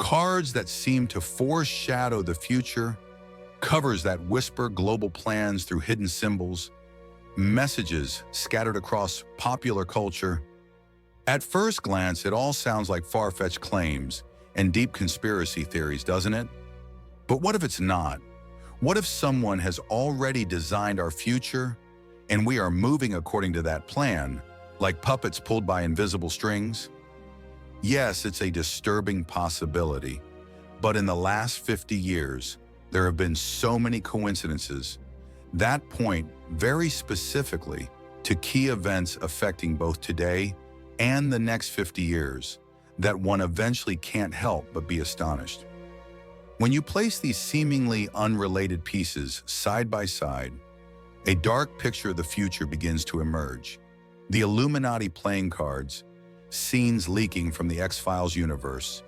Cards that seem to foreshadow the future, covers that whisper global plans through hidden symbols, messages scattered across popular culture. At first glance, it all sounds like far-fetched claims and deep conspiracy theories, doesn't it? But what if it's not? What if someone has already designed our future and we are moving according to that plan, like puppets pulled by invisible strings? Yes, it's a disturbing possibility, but in the last 50 years, there have been so many coincidences that point very specifically to key events affecting both today and the next 50 years that one eventually can't help but be astonished. When you place these seemingly unrelated pieces side by side, a dark picture of the future begins to emerge. The Illuminati playing cards, scenes leaking from the X-Files universe,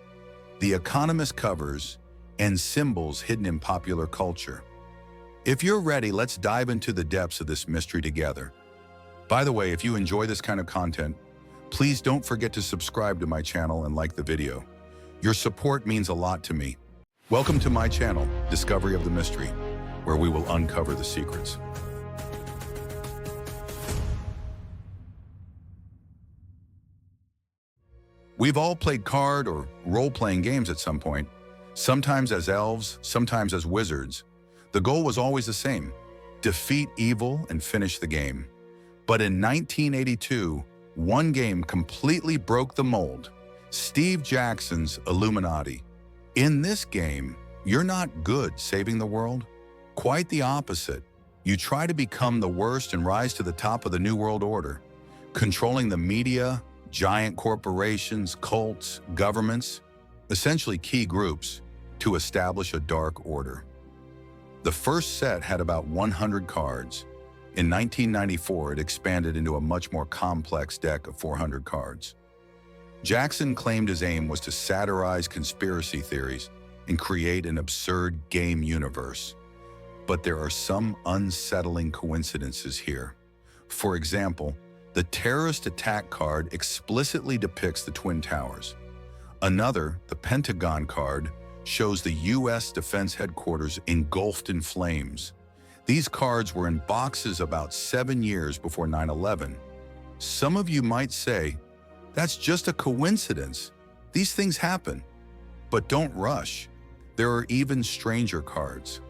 The Economist covers, and symbols hidden in popular culture. If you're ready, let's dive into the depths of this mystery together. By the way, if you enjoy this kind of content, please don't forget to subscribe to my channel and like the video. Your support means a lot to me. Welcome to my channel, Discovery of the Mystery, where we will uncover the secrets. We've all played card or role-playing games at some point, sometimes as elves, sometimes as wizards. The goal was always the same: defeat evil and finish the game. But in 1982, one game completely broke the mold: Steve Jackson's Illuminati. In this game, you're not good saving the world. Quite the opposite. You try to become the worst and rise to the top of the New World Order, controlling the media, giant corporations, cults, governments, essentially key groups, to establish a dark order. The first set had about 100 cards. In 1994, it expanded into a much more complex deck of 400 cards. Jackson claimed his aim was to satirize conspiracy theories and create an absurd game universe. But there are some unsettling coincidences here. For example, the terrorist attack card explicitly depicts the Twin Towers. Another, the Pentagon card, shows the U.S. Defense Headquarters engulfed in flames. These cards were in boxes about 7 years before 9/11. Some of you might say, that's just a coincidence. These things happen. But don't rush. There are even stranger cards.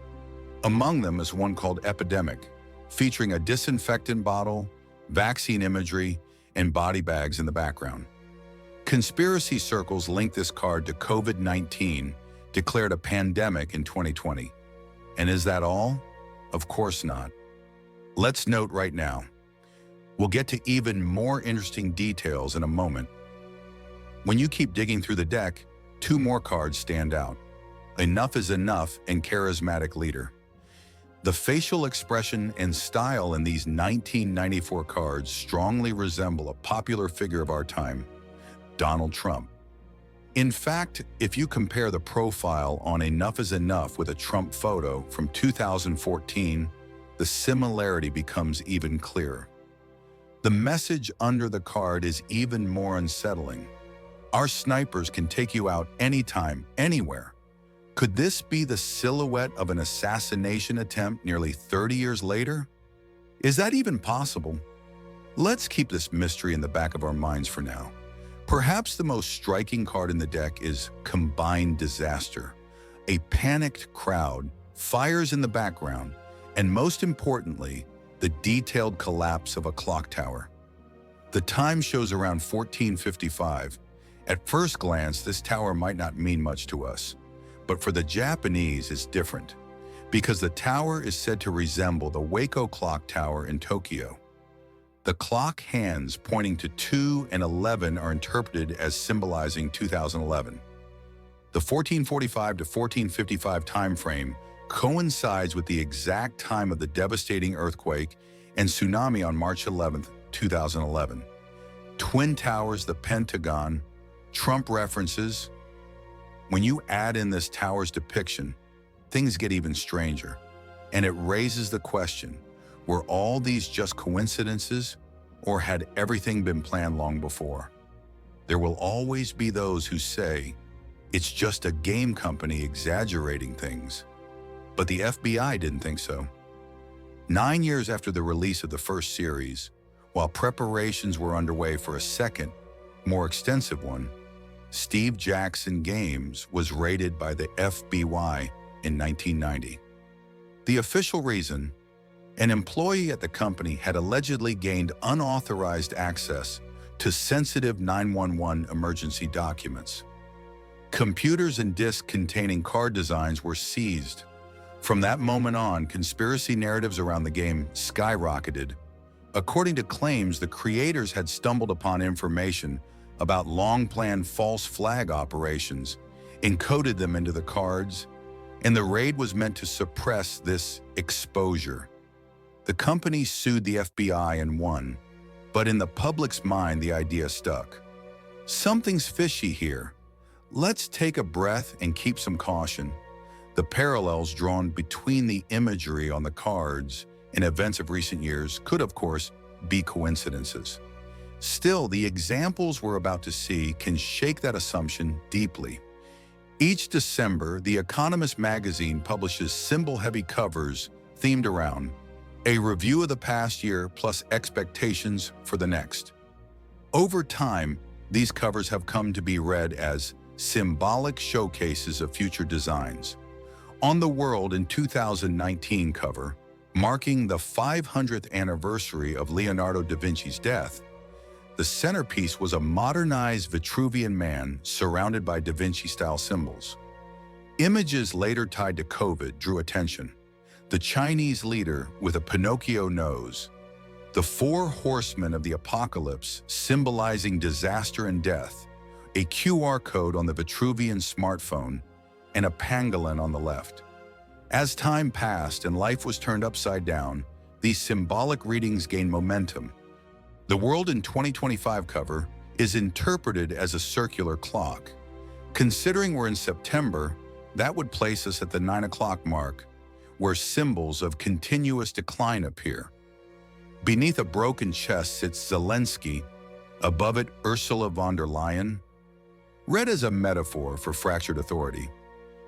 Among them is one called Epidemic, featuring a disinfectant bottle, vaccine imagery, and body bags in the background. Conspiracy circles link this card to COVID-19, declared a pandemic in 2020. And is that all? Of course not. Let's note right now. We'll get to even more interesting details in a moment. When you keep digging through the deck, 2 more cards stand out: Enough is Enough and Charismatic Leader. The facial expression and style in these 1994 cards strongly resemble a popular figure of our time, Donald Trump. In fact, if you compare the profile on Enough is Enough with a Trump photo from 2014, the similarity becomes even clearer. The message under the card is even more unsettling. Our snipers can take you out anytime, anywhere. Could this be the silhouette of an assassination attempt nearly 30 years later? Is that even possible? Let's keep this mystery in the back of our minds for now. Perhaps the most striking card in the deck is Combined Disaster. A panicked crowd, fires in the background, and most importantly, the detailed collapse of a clock tower. The time shows around 1455. At first glance, this tower might not mean much to us, but for the Japanese, it's different, because the tower is said to resemble the Waco Clock Tower in Tokyo. The clock hands pointing to 2 and 11 are interpreted as symbolizing 2011. The 1445 to 1455 time frame coincides with the exact time of the devastating earthquake and tsunami on March 11, 2011. Twin Towers, the Pentagon, Trump references. When you add in this tower's depiction, things get even stranger, and it raises the question: were all these just coincidences, or had everything been planned long before? There will always be those who say, It's just a game company exaggerating things. But the FBI didn't think so. 9 years after the release of the first series, while preparations were underway for a second, more extensive one, Steve Jackson Games was raided by the FBI in 1990. The official reason: an employee at the company had allegedly gained unauthorized access to sensitive 911 emergency documents. Computers and disks containing card designs were seized. From that moment on, conspiracy narratives around the game skyrocketed. According to claims, the creators had stumbled upon information about long-planned false flag operations, encoded them into the cards, and the raid was meant to suppress this exposure. The company sued the FBI and won, but in the public's mind, the idea stuck. Something's fishy here. Let's take a breath and keep some caution. The parallels drawn between the imagery on the cards and events of recent years could, of course, be coincidences. Still, the examples we're about to see can shake that assumption deeply. Each December, The Economist magazine publishes symbol-heavy covers themed around a review of the past year plus expectations for the next. Over time, these covers have come to be read as symbolic showcases of future designs. On the World in 2019 cover, marking the 500th anniversary of Leonardo da Vinci's death, the centerpiece was a modernized Vitruvian man surrounded by Da Vinci-style symbols. Images later tied to COVID drew attention. The Chinese leader with a Pinocchio nose, the 4 horsemen of the apocalypse symbolizing disaster and death, a QR code on the Vitruvian smartphone, and a pangolin on the left. As time passed and life was turned upside down, these symbolic readings gained momentum. The World in 2025 cover is interpreted as a circular clock. Considering we're in September, that would place us at the 9 o'clock mark, where symbols of continuous decline appear. Beneath a broken chest sits Zelensky, above it Ursula von der Leyen. Read as a metaphor for fractured authority,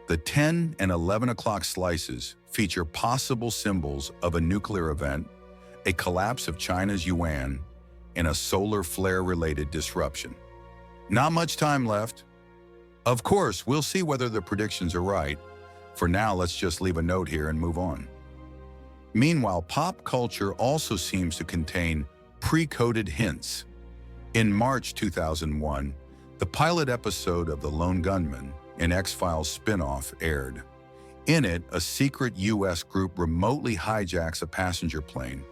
the 10 and 11 o'clock slices feature possible symbols of a nuclear event, a collapse of China's yuan, and a solar flare-related disruption. Not much time left. Of course, we'll see whether the predictions are right. For now, let's just leave a note here and move on. Meanwhile, pop culture also seems to contain pre-coded hints. In March 2001, the pilot episode of The Lone Gunman, an X-Files spin-off, aired. In it, a secret U.S. group remotely hijacks a passenger plane,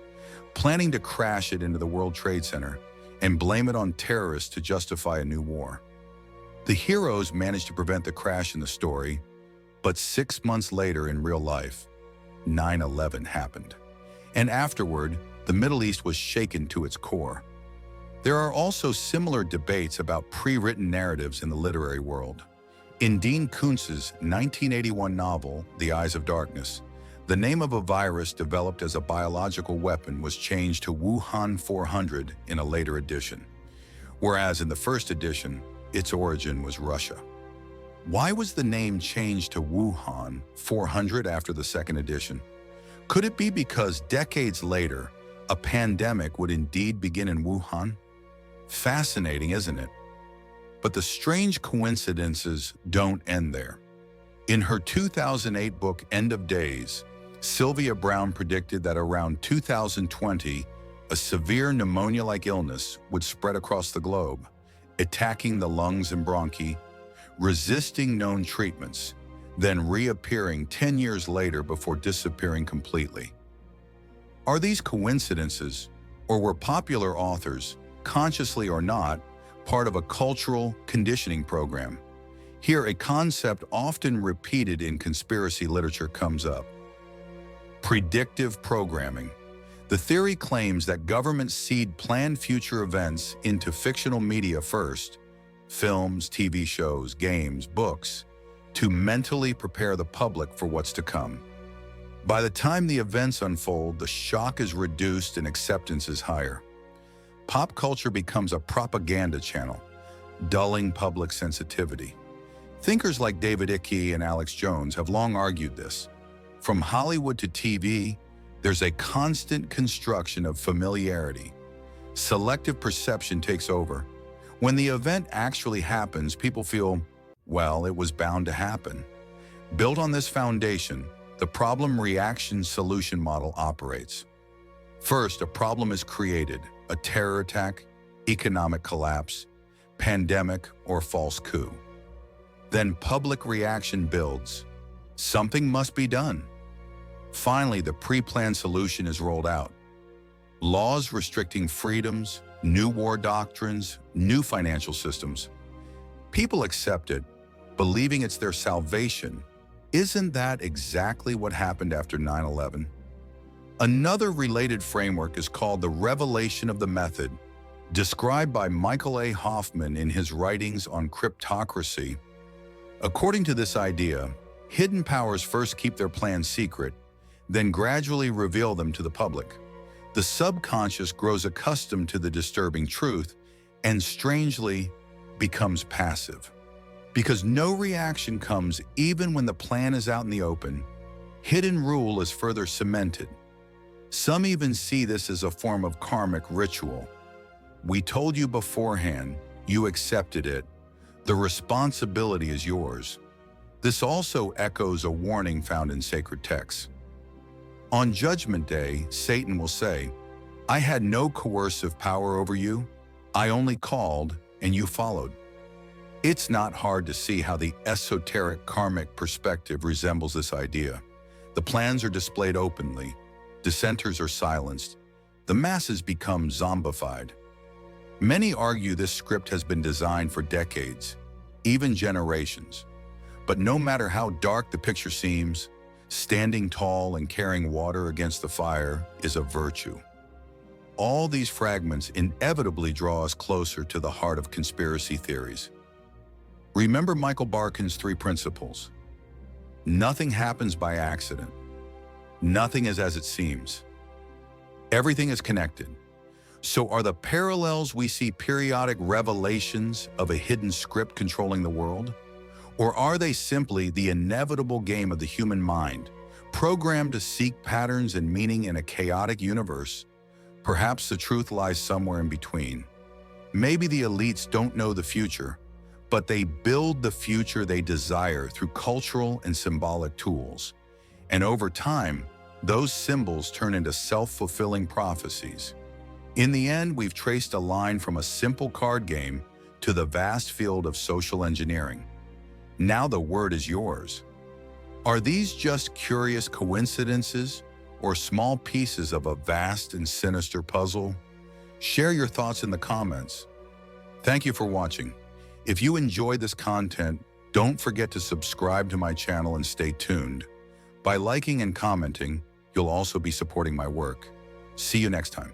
planning to crash it into the World Trade Center and blame it on terrorists to justify a new war. The heroes managed to prevent the crash in the story, but 6 months later in real life, 9/11 happened. And afterward, the Middle East was shaken to its core. There are also similar debates about pre-written narratives in the literary world. In Dean Koontz's 1981 novel, The Eyes of Darkness, the name of a virus developed as a biological weapon was changed to Wuhan 400 in a later edition, whereas in the first edition, its origin was Russia. Why was the name changed to Wuhan 400 after the second edition? Could it be because decades later, a pandemic would indeed begin in Wuhan? Fascinating, isn't it? But the strange coincidences don't end there. In her 2008 book, End of Days, Sylvia Browne predicted that around 2020, a severe pneumonia-like illness would spread across the globe, attacking the lungs and bronchi, resisting known treatments, then reappearing 10 years later before disappearing completely. Are these coincidences, or were popular authors, consciously or not, part of a cultural conditioning program? Here, a concept often repeated in conspiracy literature comes up: predictive programming. The theory claims that governments seed planned future events into fictional media first, films, TV shows, games, books, to mentally prepare the public for what's to come. By the time the events unfold, the shock is reduced and acceptance is higher. Pop culture becomes a propaganda channel, dulling public sensitivity. Thinkers like David Icke and Alex Jones have long argued this. From Hollywood to TV, there's a constant construction of familiarity. Selective perception takes over. When the event actually happens, people feel, well, it was bound to happen. Built on this foundation, the problem-reaction-solution model operates. First, a problem is created, a terror attack, economic collapse, pandemic, or false coup. Then public reaction builds. Something must be done. Finally, the pre-planned solution is rolled out. Laws restricting freedoms, new war doctrines, new financial systems. People accept it, believing it's their salvation. Isn't that exactly what happened after 9/11? Another related framework is called the revelation of the method, described by Michael A. Hoffman in his writings on cryptocracy. According to this idea, hidden powers first keep their plans secret, then gradually reveal them to the public. The subconscious grows accustomed to the disturbing truth and strangely becomes passive. Because no reaction comes even when the plan is out in the open, hidden rule is further cemented. Some even see this as a form of karmic ritual. We told you beforehand, you accepted it. The responsibility is yours. This also echoes a warning found in sacred texts. On Judgment Day, Satan will say, I had no coercive power over you. I only called and you followed. It's not hard to see how the esoteric karmic perspective resembles this idea. The plans are displayed openly. Dissenters are silenced. The masses become zombified. Many argue this script has been designed for decades, even generations. But no matter how dark the picture seems, standing tall and carrying water against the fire is a virtue. All these fragments inevitably draw us closer to the heart of conspiracy theories. Remember Michael Barkin's 3 principles. Nothing happens by accident. Nothing is as it seems. Everything is connected. So are the parallels we see periodic revelations of a hidden script controlling the world? Or are they simply the inevitable game of the human mind, programmed to seek patterns and meaning in a chaotic universe? Perhaps the truth lies somewhere in between. Maybe the elites don't know the future, but they build the future they desire through cultural and symbolic tools. And over time, those symbols turn into self-fulfilling prophecies. In the end, we've traced a line from a simple card game to the vast field of social engineering. Now the word is yours. Are these just curious coincidences or small pieces of a vast and sinister puzzle? Share your thoughts in the comments. Thank you for watching. If you enjoyed this content, don't forget to subscribe to my channel and stay tuned. By liking and commenting, you'll also be supporting my work. See you next time.